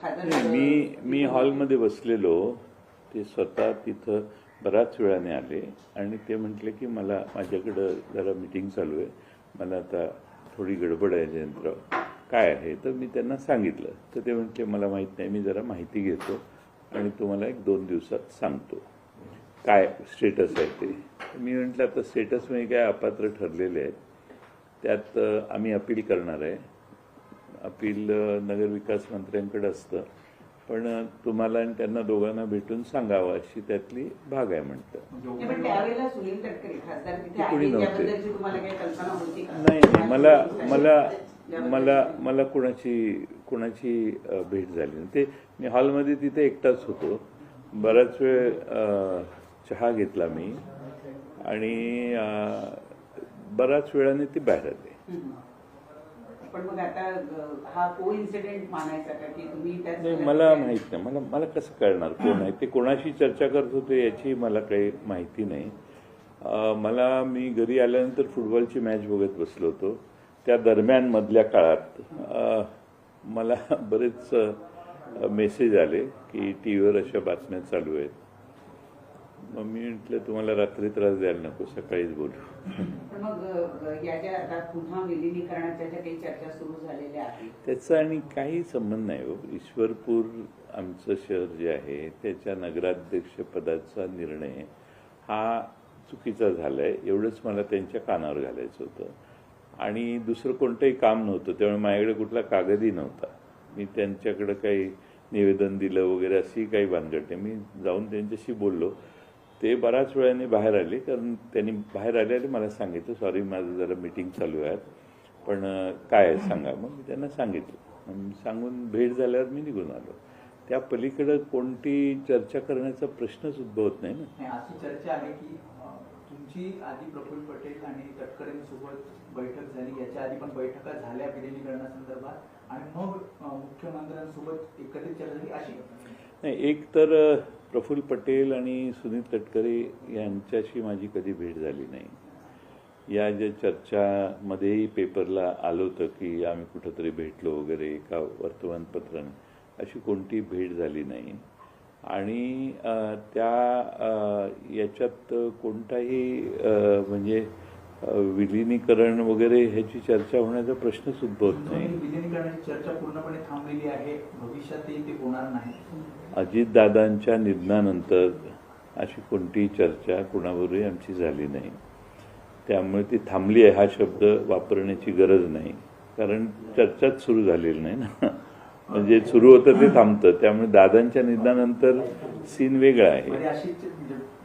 मी हॉलमध्ये बसलेलो, ते स्वतः तिथं बराच वेळाने आले आणि ते म्हटले की मला माझ्याकडं जरा मीटिंग चालू आहे, मला आता थोडी गडबड आहे जयंतराव, काय आहे. तर मी त्यांना सांगितलं. तर ते म्हटले मला माहीत नाही, मी जरा माहिती घेतो आणि तुम्हाला 1-2 दिवसात सांगतो काय स्टेटस आहे ते. मी म्हटलं आता स्टेटसमध्ये काय अपात्र ठरलेले आहेत, त्यात आम्ही अपील करणार आहे. अपील नगरविकास मंत्र्यांकडे असतं, पण तुम्हाला आणि त्यांना दोघांना भेटून सांगावं अशी त्यातली भाग आहे म्हणतं. कुणी नव्हते. नाही नाही, मला कुणाची भेट झाली नाही. ते मी हॉलमध्ये तिथे एकटाच होतो. बराच वेळ चहा घेतला मी आणि बराच वेळाने ते बाहेर आले. पण मग आता हा कोइन्सिडेंट मानायचा का की तुम्ही नाही, मला माहित नाही. मला कसं कळणार कोण आहे ते, कोणाशी चर्चा करत होते याची मला काही माहिती नाही. मी घरी आल्यानंतर फुटबॉलची मॅच बघत बसलो होतो. त्या दरम्यान मधल्या काळात मला बरेच मेसेज आले की टीव्हीवर अशा बातम्या चालू आहेत. मग मी म्हटलं तुम्हाला रात्री त्रास द्यायला नको, सकाळीच बोलू. मग याच्या आता पुन्हा विलिनीकरणाच्या ज्या काही चर्चा सुरू झालेल्या आहेत त्याचा आणि काही संबंध नाही हो. ईश्वरपूर आमचं शहर जे आहे त्याच्या नगराध्यक्षपदाचा निर्णय हा चुकीचा झालाय, एवढंच मला त्यांच्या कानावर घालायचं होतं. आणि दुसरं कोणतंही काम नव्हतं, त्यामुळे माझ्याकडे कुठला कागदही नव्हता. मी त्यांच्याकडे काही निवेदन दिलं वगैरे अशी काही भानगड नाही. मी जाऊन त्यांच्याशी बोललो. ते बऱ्याच वेळाने बाहेर आले, कारण त्यांनी बाहेर आल्याने मला सांगितलं सॉरी माझं जरा मीटिंग चालू आहे, पण काय आहे सांगा. मग मी त्यांना सांगितलं. सांगून भेट झाल्यावर मी निघून आलो. त्या पलीकडे कोणती चर्चा करण्याचा प्रश्नच उद्भवत नाही ना. अशी चर्चा आहे की तुमची आधी प्रफुल्ल पटेल आणि तटकरेंसोबत बैठक झाली, याच्या आधी पण बैठका झाल्या विलिनीकरणासंदर्भात, आणि मग मुख्यमंत्र्यांसोबत एकत्रित चर्चा झाली अशी नाही. एक तर प्रफुल्ल पटेल आणि सुनील तटकरे यांच्याशी माझी कधी भेट झाली नाही. या ज्या चर्चामध्येही पेपरला आलं होतं की आम्ही कुठंतरी भेटलो वगैरे एका वर्तमानपत्राने, अशी कोणती भेट झाली नाही. आणि याच्यात कोणताही म्हणजे विलिनीकरण वगैरे ह्याची चर्चा होण्याचा प्रश्नच उद्भवत नाही. विलिनीकरणाची चर्चा पूर्णपणे थांबलेली आहे, भविष्यातही ते होणार नाही. अजितदादांच्या निधनानंतर अशी कोणतीही चर्चा कुणाबरोबरही आमची झाली नाही. त्यामुळे ती थांबली आहे हा शब्द वापरण्याची गरज नाही, कारण चर्चाच सुरू झालेली नाही ना. म्हणजे सुरू होतं ते थांबतं. त्यामुळे दादांच्या निधनानंतर सीन वेगळा आहे.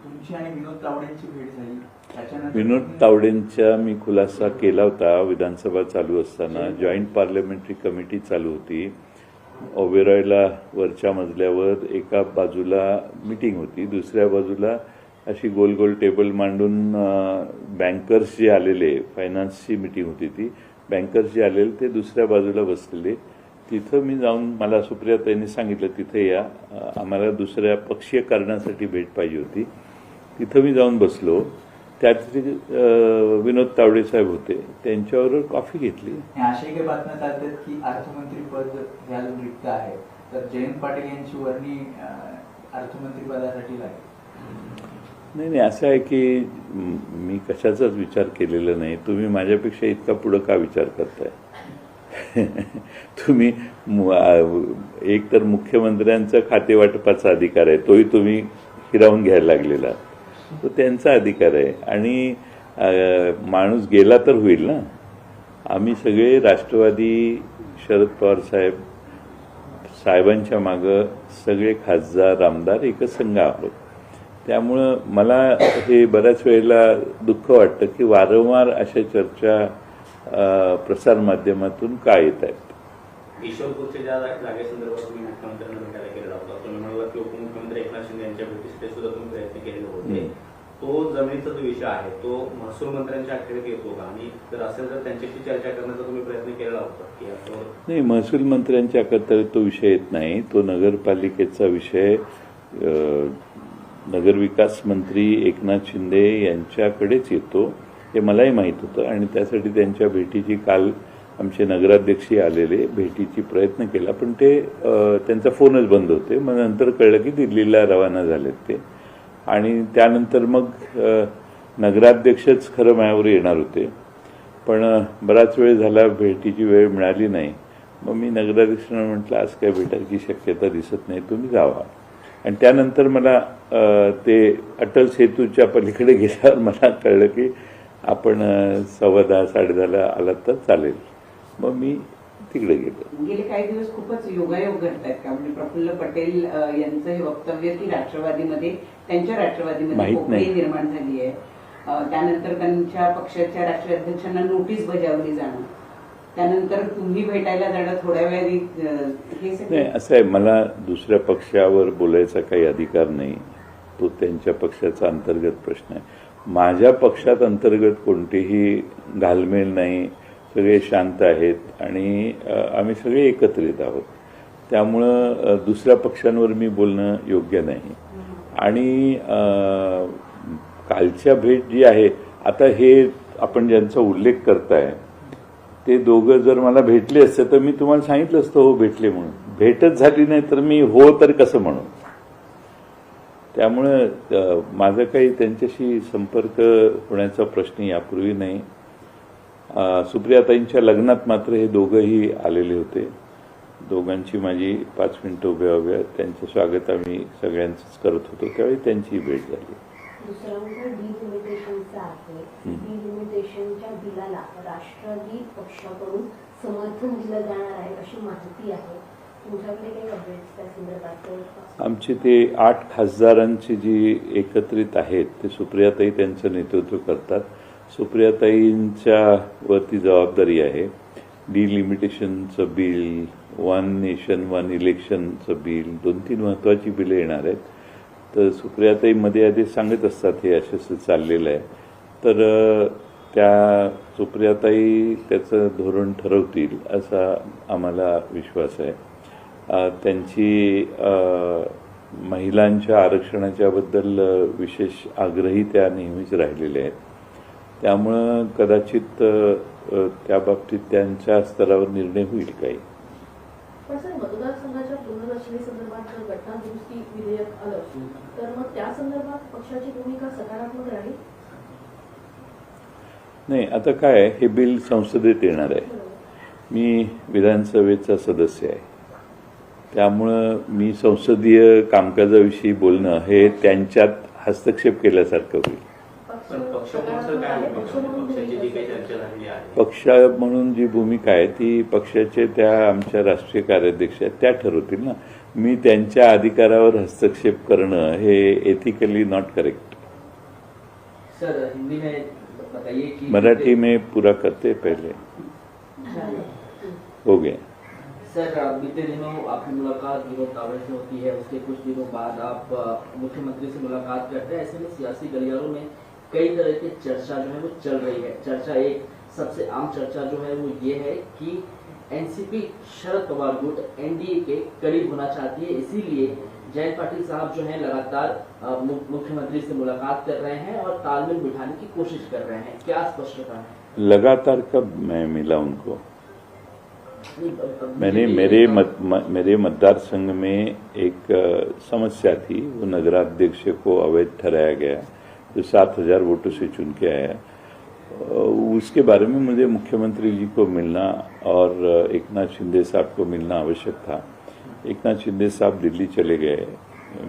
तुमची आणि विनोद तावडेंची भेट झाली. विनोद तावडेंचा मी खुलासा केला होता विधानसभा चालू असताना. जॉईंट पार्लमेंटरी कमिटी चालू होती. ओबेरॉयला वरच्या मजल्यावर एका बाजूला मीटिंग होती, दुसऱ्या बाजूला अशी गोल गोल टेबल मांडून बँकर्स जे आलेले, फायनान्सची मीटिंग होती ती, बँकर्स जे आलेले ते दुसऱ्या बाजूला बसलेले. तिथं मी जाऊन, मला सुप्रियाताईंनी सांगितलं तिथे या, आम्हाला दुसऱ्या पक्षीय कारणासाठी भेट पाहिजे होती. तिथं मी जाऊन बसलो. त्यात विनोद तावडे साहेब होते, त्यांच्यावर कॉफी घेतली. अशाही काही बातम्या चालतात की अर्थमंत्री पद हे अजून रिक्त आहे, तर जयंत पाटील यांची वर्णी अर्थमंत्री पदासाठी लागेल. नाही, असं आहे की मी कशाचाच विचार केलेला नाही. तुम्ही माझ्यापेक्षा इतका पुढं का विचार करताय? तुम्ही एक तर मुख्यमंत्र्यांचा खातेवाटपाचा अधिकार आहे, तोही तुम्ही हिरावून घ्यायला लागलेला, तो त्यांचा अधिकार आहे. आणि माणूस गेला तर होईल ना. आम्ही सगळे राष्ट्रवादी, शरद पवार साहेबांच्या मागं सगळे खासदार आमदार एकच संघ आहोत. त्यामुळं मला हे बऱ्याच वेळेला दुःख वाटतं की वारंवार अशा चर्चा प्रसारमाध्यमातून का येत आहेत. ईश्वरपूरच्या ज्या जागेसंदर्भात तुम्ही मुख्यमंत्र्यांना भेटायला गेलेला होता, तुम्ही म्हणाला की उपमुख्यमंत्री एकनाथ शिंदे यांच्या भेटीसाठी सुद्धा तुम्ही प्रयत्न केलेले होते. तो जमिनीचा जो विषय आहे तो महसूल मंत्र्यांच्या अखेरीत येतो का, आणि जर असेल तर त्यांच्याशी चर्चा करण्याचा तुम्ही प्रयत्न केलेला होता की? नाही, महसूल मंत्र्यांच्या अखेरीत तो विषय येत नाही. तो नगरपालिकेचा विषय नगरविकास मंत्री एकनाथ शिंदे यांच्याकडेच येतो, हे मलाही माहीत होतं. आणि त्यासाठी त्यांच्या भेटीची काल आमचे नगराध्यक्षही आलेले, भेटीची प्रयत्न केला, पण ते त्यांचा फोनच बंद होते. मग नंतर कळलं की दिल्लीला रवाना झालेत ते. आणि त्यानंतर मग नगराध्यक्षच खरं माझ्यावर येणार होते, पण बराच वेळ झाला, भेटीची वेळ मिळाली नाही. मग मी नगराध्यक्षांना म्हटलं आज काय भेटायची शक्यता दिसत नाही, तुम्ही जावा. आणि त्यानंतर मला ते अटल सेतूच्या पलीकडे गेल्यावर मला कळलं की आपण 10:15 10:30 आलात तर चालेल. मग मी तिकडे गेलो. गेले काही दिवस खूपच योगायोग घडतायत का? म्हणजे प्रफुल्ल पटेल यांचं हे वक्तव्य की राष्ट्रवादीमध्ये, त्यांच्या राष्ट्रवादीमध्ये माहित पोकळी नाही. निर्माण झाली आहे. त्यानंतर त्यांच्या पक्षाच्या राष्ट्रीय अध्यक्षांना नोटीस बजावली जाणं, त्यानंतर तुम्ही भेटायला जाणं, थोड्या वेळाने हे नाही, सगळं. असं आहे, मला दुसऱ्या पक्षावर बोलायचा काही अधिकार नाही. तो त्यांच्या पक्षाचा अंतर्गत प्रश्न आहे. माझ्या पक्षात अंतर्गत कोणतीही घालमेल नाही, सगळे शांत आहेत आणि आम्ही सगळे एकत्रित आहोत. त्यामुळं दुसऱ्या पक्षांवर मी बोलणं योग्य नाही. आणि कालच्या भेट जी आहे, आता हे आपण ज्यांचा उल्लेख करताय ते दोघं जर मला भेटले असते तर मी तुम्हाला सांगितलं असतं हो भेटले म्हणून. भेटच झाली नाही तर मी हो तर कसं म्हणू. त्यामुळं माझा काही त्यांच्याशी संपर्क होण्याचा प्रश्न यापूर्वी नाही. सुप्रियाताईंच्या लग्नात मात्र हे दोघंही आलेले होते. दोघांची माझी 5 मिनिटं उभ्या त्यांचं स्वागत आम्ही सगळ्यांचंच करत होतो, त्यावेळी त्यांची भेट झाली. दुसरा मुद्दा डिलिमिटेशनचा आहे. डिलिमिटेशनच्या बिलाला राष्ट्रवादी पक्षाकडून समर्थन दिलं जाणार आहे अशी माहिती आहे. तुमच्याकडे काही अपडेट्स त्या संदर्भात? आमचे ते 8 खासदारांची जी एकत्रित आहेत ते सुप्रियाताई त्यांचं नेतृत्व करतात. सुप्रियाताईंच्या वरती जबाबदारी आहे. डिलिमिटेशनचं बिल, 1 नेशन 1 इलेक्शनचं बिल, 2-3 महत्त्वाची बिलं येणार आहेत. तर सुप्रियाताई मध्ये आधी सांगत असतात हे असं चाललेलं आहे. तर त्या सुप्रियाताई त्याचं धोरण ठरवतील असा आम्हाला विश्वास आहे. त्यांची महिलांच्या आरक्षणाच्याबद्दल विशेष आग्रही त्या नेहमीच राहिलेल्या आहेत. त्यामुळं कदाचित त्या बाबतीत त्यांच्या स्तरावर निर्णय होईल काही. पण सर, मतदारसंघाच्या पुनर्रचनेसंदर्भात जर घटना दुरुस्ती विधेयक आलं तर मग त्या संदर्भात पक्षाची भूमिका सकारात्मक राहील? नाही, आता काय हे बिल संसदेत येणार आहे. मी विधानसभेचा सदस्य आहे, त्यामुळं मी संसदीय कामकाजाविषयी बोलणं हे त्यांच्यात हस्तक्षेप केल्यासारखं होईल. पक्ष पक्षाची जी काही चर्चा झालेली आहे, पक्ष म्हणून जी भूमिका आहे ती पक्षाचे त्या आमच्या राष्ट्रीय कार्याध्यक्ष आहेत त्या ठरवतील ना. मी त्यांच्या अधिकारावर हस्तक्षेप करणं हे ethically not correct. Sir, Hindi में बताइए कि मराठी में पूरा करते पहले हो गया. सर, बीते दिनों आपकी मुलाकात विनोद तावड़े से होती है, उसके कुछ दिनों बाद आप मुख्यमंत्री से मुलाकात करते हैं. ऐसे में सियासी गलियारों में कई तरह की चर्चा जो है वो चल रही है. चर्चा, एक सबसे आम चर्चा जो है वो ये है कि एनसीपी शरद पवार गुट एनडीए के करीब होना चाहती है, इसीलिए जयंत पाटिल साहब जो है लगातार मुख्यमंत्री से मुलाकात कर रहे हैं और तालमेल बिठाने की कोशिश कर रहे हैं. क्या स्पष्टता है? लगातार कब मैं मिला उनको? मैंने मेरे मतदार संघ में एक समस्या थी. वो नगराध्यक्ष को अवैध ठहराया गया जो 7,000 वोटों से चुन के आया. उसके बारे में मुझे मुख्यमंत्री जी को मिलना और एकनाथ शिंदे साहब को मिलना आवश्यक था. एकनाथ शिंदे साहब दिल्ली चले गए,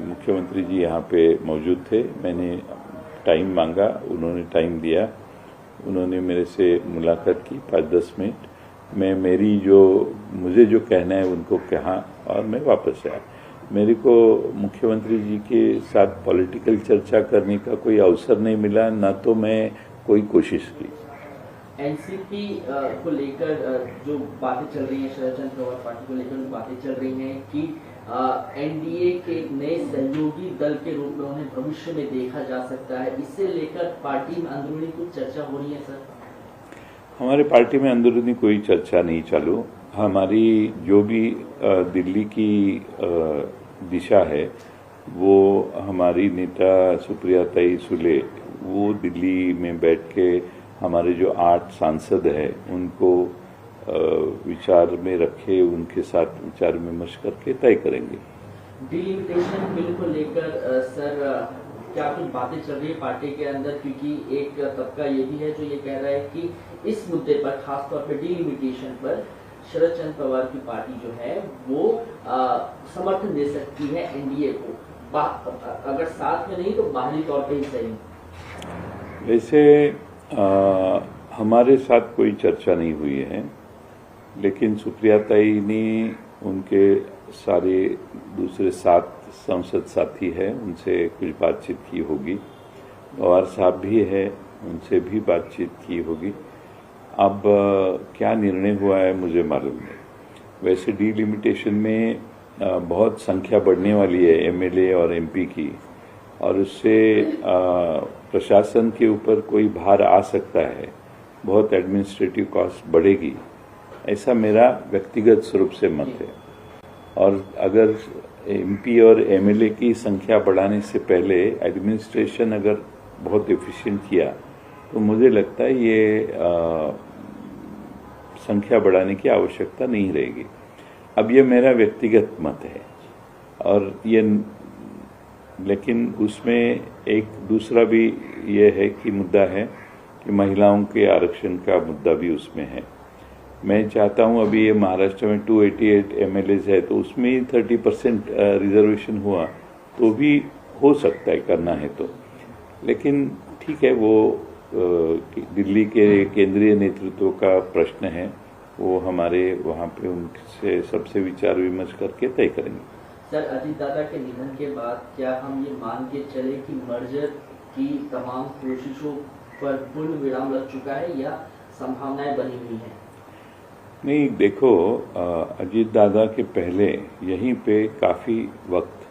मुख्यमंत्री जी यहाँ पे मौजूद थे. मैंने टाइम मांगा, उन्होंने टाइम दिया. उन्होंने मेरे से मुलाकात की 5-10 मिनट. मैं मुझे जो कहना है उनको कहा और मैं वापस आया. मेरे को मुख्यमंत्री जी के साथ पॉलिटिकल चर्चा करने का कोई अवसर नहीं मिला, ना तो मैं कोई कोशिश की. एनसीपी को लेकर जो बातें चल रही हैं, शरद चंद्र पवार पार्टी को लेकर बातें चल रही हैं कि एनडीए के नए सहयोगी दल के रूप में उन्हें भविष्य में देखा जा सकता है. इससे लेकर पार्टी में अंदरूनी कुछ चर्चा हो रही है सर? हमारे पार्टी में अंदरूनी कोई चर्चा नहीं चालू. हमारी जो भी दिल्ली की दिशा है वो हमारी नेता सुप्रियाताई सुले वो दिल्ली में बैठ के हमारे जो 8 सांसद हैं उनको विचार में रखे, उनके साथ विचार विमर्श करके तय करेंगे। डिलिमिटेशन बिल को लेकर सर क्या कुछ बातें चल रही है पार्टी के अंदर, क्योंकि एक तबका ये भी है जो ये कह रहा है कि इस मुद्दे पर, खासतौर पर डिलिमिटेशन पर शरद चंद्र पवार की पार्टी जो है वो समर्थन दे सकती है एनडीए को, अगर साथ में नहीं तो बाहरी तौर पे ही सही। वैसे हमारे साथ कोई चर्चा नहीं हुई है, लेकिन सुप्रिया ताई ने उनके सारे दूसरे 7 संसद साथी हैं, उनसे कुछ बातचीत की होगी। पवार साहब भी है, उनसे भी बातचीत की होगी। अब क्या निर्णय हुआ है मुझे मालूम नहीं। वैसे डिलिमिटेशन में बहुत संख्या बढ़ने वाली है एमएलए और एमपी की, और उससे प्रशासन के ऊपर कोई भार आ सकता है, बहुत एडमिनिस्ट्रेटिव कॉस्ट बढ़ेगी, ऐसा मेरा व्यक्तिगत स्वरूप से मत है। और अगर एमपी और एमएलए की संख्या बढ़ाने से पहले एडमिनिस्ट्रेशन अगर बहुत एफिशिएंट किया तो मुझे लगता है ये संख्या बढ़ाने की आवश्यकता नहीं रहेगी। अब ये मेरा व्यक्तिगत मत है, और ये लेकिन उसमें एक दूसरा भी ये है कि मुद्दा है कि महिलाओं के आरक्षण का मुद्दा भी उसमें है। मैं चाहता हूं, अभी ये महाराष्ट्र में 288 एमएलएज है तो उसमें 30% रिजर्वेशन हुआ तो भी हो सकता है, करना है तो। लेकिन ठीक है, वो दिल्ली के केंद्रीय नेतृत्व का प्रश्न है, वो हमारे वहाँ पे उनसे सबसे विचार विमर्श करके तय करेंगे। सर, अजीत दादा के निधन के बाद क्या हम ये मान के चले कि मर्जर की तमाम कोशिशों पर पूर्ण विराम लग चुका है या संभावनाएं बनी हुई हैं? नहीं, देखो, अजीत दादा के पहले यहीं पे काफ़ी वक्त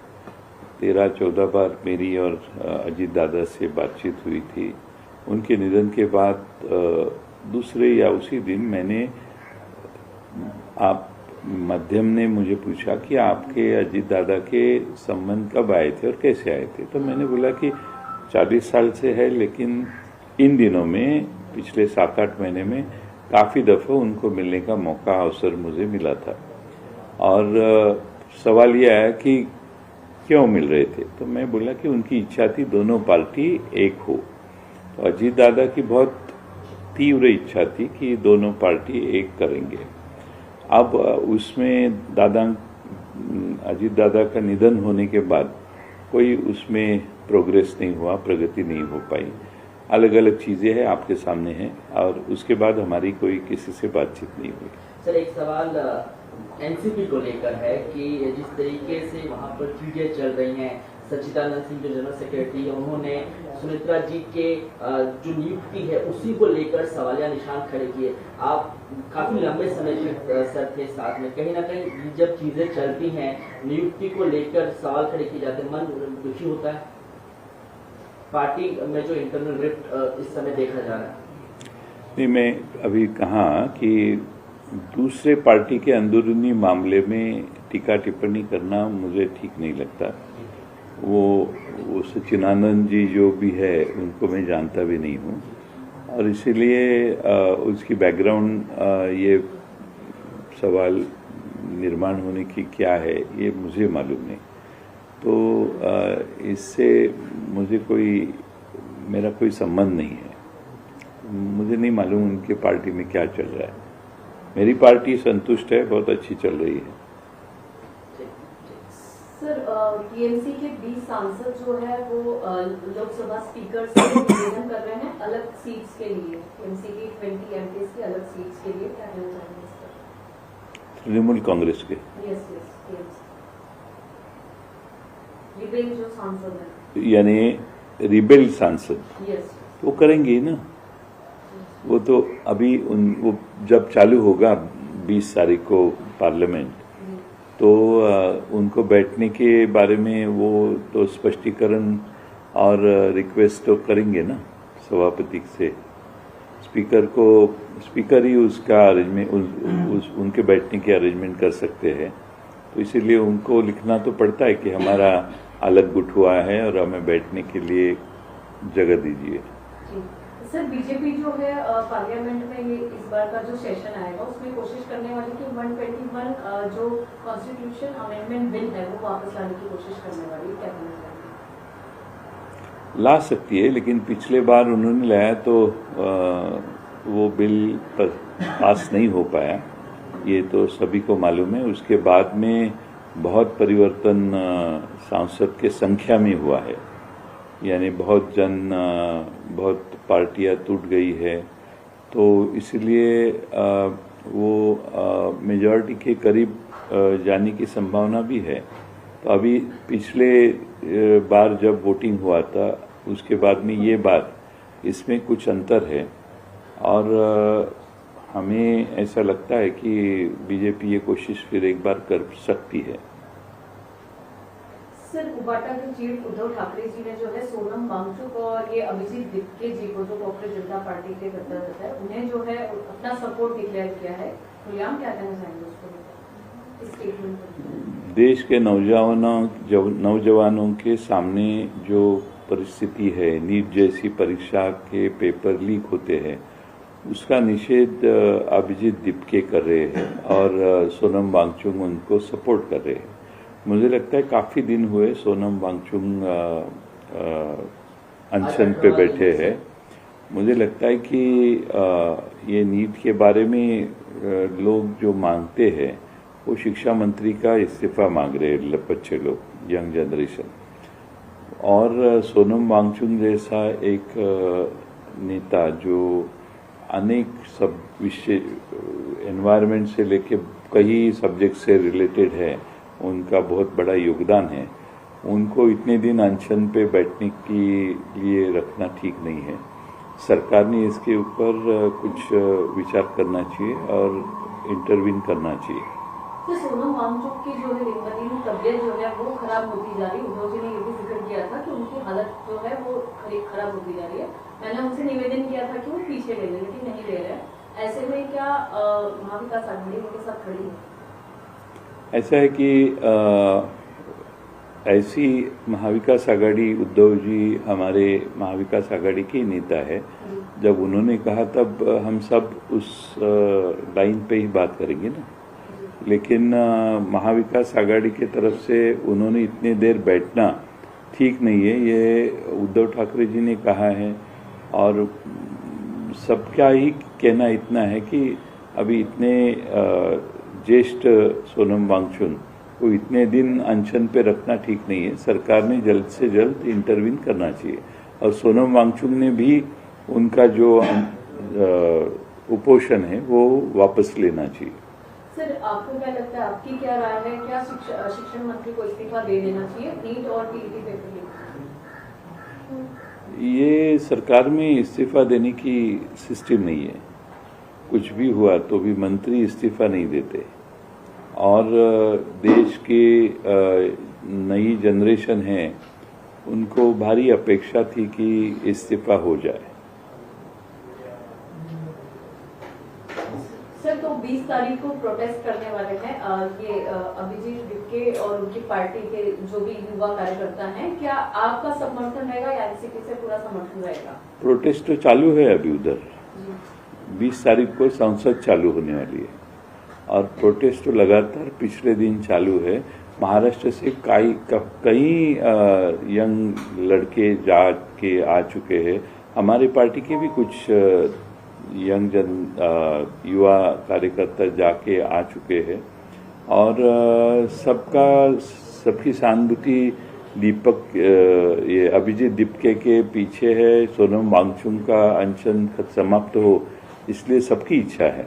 13-14 बार मेरी और अजीत दादा से बातचीत हुई थी। उनके निधन के बाद दूसरे या उसी दिन मैंने माध्यम ने मुझे पूछा कि आपके अजीत दादा के संबंध कब आए थे और कैसे आए थे। तो मैंने बोला कि 40 साल से है, लेकिन इन दिनों में पिछले 7-8 महीने में काफ़ी दफ़ा उनको मिलने का मौका, अवसर मुझे मिला था। और सवाल यह आया कि क्यों मिल रहे थे, तो मैं बोला कि उनकी इच्छा थी दोनों पार्टी एक हो। तो अजीत दादा की बहुत तीव्र इच्छा थी कि दोनों पार्टी एक करेंगे। अब उसमें अजीत दादा का निधन होने के बाद कोई उसमें प्रोग्रेस नहीं हुआ, प्रगति नहीं हो पाई। अलग अलग चीजें हैं, आपके सामने हैं, और उसके बाद हमारी कोई किसी से बातचीत नहीं हुई। सर, एक सवाल एनसीपी को लेकर है कि जिस तरीके से वहां पर चीजें चल रही हैं, सच्चिदानंद सिंह जो जनरल सेक्रेटरी है, उन्होंने सुमित्रा जी के जो नियुक्ति है उसी को लेकर सवालिया निशान खड़े किए। आप काफी लंबे समय से सर थे साथ में, कहीं ना कहीं जब चीजें चलती हैं नियुक्ति को लेकर सवाल खड़े किए जाते हैं, मन दुखी होता है। पार्टी में जो इंटरनल रिफ्ट इस समय देखा जा रहा है। नहीं, मैं अभी कहा कि दूसरे पार्टी के अंदरूनी मामले में टीका टिप्पणी करना मुझे ठीक नहीं लगता। वो सच्चिदानंद जी जो भी है उनको मैं जानता भी नहीं हूँ, और इसीलिए उसकी बैकग्राउंड ये सवाल निर्माण होने की क्या है ये मुझे मालूम नहीं। तो इससे मेरा कोई संबंध नहीं है। मुझे नहीं मालूम उनके पार्टी में क्या चल रहा है। मेरी पार्टी संतुष्ट है, बहुत अच्छी चल रही है। सर, टीएमसी के 20 सांसद जो है वो लोकसभा स्पीकर से निवेदन कर रहे हैं अलग सीट्स के लिए। टीएमसी की 20 एमपीज की अलग सीट्स के लिए क्या कहना चाहेंगे इस पर? तृणमूल कांग्रेस के यस, टीएमसी रिबेल जो सांसद है, यानी रिबेल सांसद, यस, वो करेंगे ही ना। वो तो अभी वो जब चालू होगा 20 तारीख को पार्लियामेंट, तो उनको बैठने के बारे में वो तो स्पष्टीकरण और रिक्वेस्ट तो करेंगे ना सभापति से। स्पीकर ही उसका अरेंजमेंट, उनके बैठने की अरेंजमेंट कर सकते हैं। तो इसीलिए उनको लिखना तो पड़ता है कि हमारा अलग गुट हुआ है और हमें बैठने के लिए जगह दीजिए। सर बीजेपी जो है पार्लियामेंट में ये इस बार का जो सेशन आएगा उसमें कोशिश करने वाली कि 121 जो कॉन्स्टिट्यूशन अमेंडमेंट बिल है वो वापस लाने की कोशिश करने वाली, क्या कहना चाहिए? ला सकती है, लेकिन पिछले बार उन्होंने लाया तो वो बिल पास नहीं हो पाया, ये तो सभी को मालूम है। उसके बाद में बहुत परिवर्तन सांसद के संख्या में हुआ है, यानी बहुत पार्टियां टूट गई है, तो इसलिए वो मेजॉरिटी के करीब जाने की संभावना भी है। तो अभी पिछले बार जब वोटिंग हुआ था उसके बाद में ये बार इसमें कुछ अंतर है, और हमें ऐसा लगता है कि बीजेपी ये कोशिश फिर एक बार कर सकती है। सर उबाटा के चीफ उद्धव ठाकरे जी ने जो है सोनम वांगचुक और ये अभिजीत दिपके जी को, जो कांग्रेस जनता पार्टी के गद्दार है, उन्हें जो है अपना सपोर्ट डिक्लेयर किया है। खुलेआम क्या कहना चाहेंगे उसको, इस स्टेटमेंट पर? देश के नौजवानों के सामने जो परिस्थिति है, नीट जैसी परीक्षा के पेपर लीक होते हैं, उसका निषेध अभिजीत दिपके कर रहे हैं और सोनम वांगचुक उनको सपोर्ट कर रहे हैं। मुझे लगता है काफी दिन हुए सोनम वांगचुक अनशन पे बैठे हैं। मुझे लगता है कि ये नीट के बारे में लोग जो मांगते हैं वो शिक्षा मंत्री का इस्तीफा मांग रहे हैं बच्चे लोग, यंग जनरेशन। और सोनम वांगचुक जैसा एक नेता जो अनेक सब विषय, एनवायरनमेंट से लेके कई सब्जेक्ट से रिलेटेड है, उनका बहुत बड़ा योगदान है, उनको इतने दिन अनशन पे बैठने के लिए रखना ठीक नहीं है। सरकार ने इसके ऊपर कुछ विचार करना चाहिए और इंटरवीन करना चाहिए। तो सोनम वांगचुक की जो है दिन तबियत जो है वो खराब होती जा रही है। उद्धव जी ने ये भी जिक्र किया था कि उनकी हालत जो है वो खराब होती जा रही है। मैंने उनसे निवेदन किया था कि वो पीछे ले लें, लेकिन नहीं ले रहे। ऐसे में क्या महाविकास आघाड़ी उनके साथ खड़ी है? ऐसा है कि ऐसी महाविकास आघाड़ी, उद्धव जी हमारे महाविकास आघाड़ी के नेता है, जब उन्होंने कहा तब हम सब उस लाइन पे ही बात करेंगे ना। लेकिन महाविकास आघाड़ी की तरफ से उन्होंने इतने देर बैठना ठीक नहीं है, ये उद्धव ठाकरे जी ने कहा है। और सबका ही कहना इतना है कि अभी इतने ज्येष्ठ सोनम वांगचुक को इतने दिन अनशन पे रखना ठीक नहीं है। सरकार ने जल्द से जल्द इंटरवीन करना चाहिए और सोनम वांगचुक ने भी उनका जो उपोषण है वो वापस लेना चाहिए। सर आपको क्या लगता है, आपकी क्या राय है, क्या शिक्षण मंत्री को इस्तीफा दे देना चाहिए नीट और टीईटी पेपर लीक? ये सरकार में इस्तीफा देने की सिस्टम नहीं है। कुछ भी हुआ तो भी मंत्री इस्तीफा नहीं देते, और देश की नई जनरेशन है, उनको भारी अपेक्षा थी कि इस्तीफा हो जाए। सर तो 20 तारीख को प्रोटेस्ट करने वाले हैं ये अभिजीत दिपके और उनकी पार्टी के जो भी युवा कार्यकर्ता हैं, क्या आपका समर्थन रहेगा या एनसीपी से पूरा समर्थन रहेगा? प्रोटेस्ट तो चालू है अभी उधर, 20 तारीख को संसद चालू होने वाली है और प्रोटेस्ट तो लगातार पिछले दिन चालू है। महाराष्ट्र से कई यंग लड़के जाके आ चुके हैं। हमारी पार्टी के भी कुछ यंग युवा कार्यकर्ता जाके आ चुके हैं और सबकी सहानुभूति दीपक ये अभिजीत दिपके के पीछे है। सोनम वांगचुक का अनशन समाप्त हो, इसलिए सबकी इच्छा है।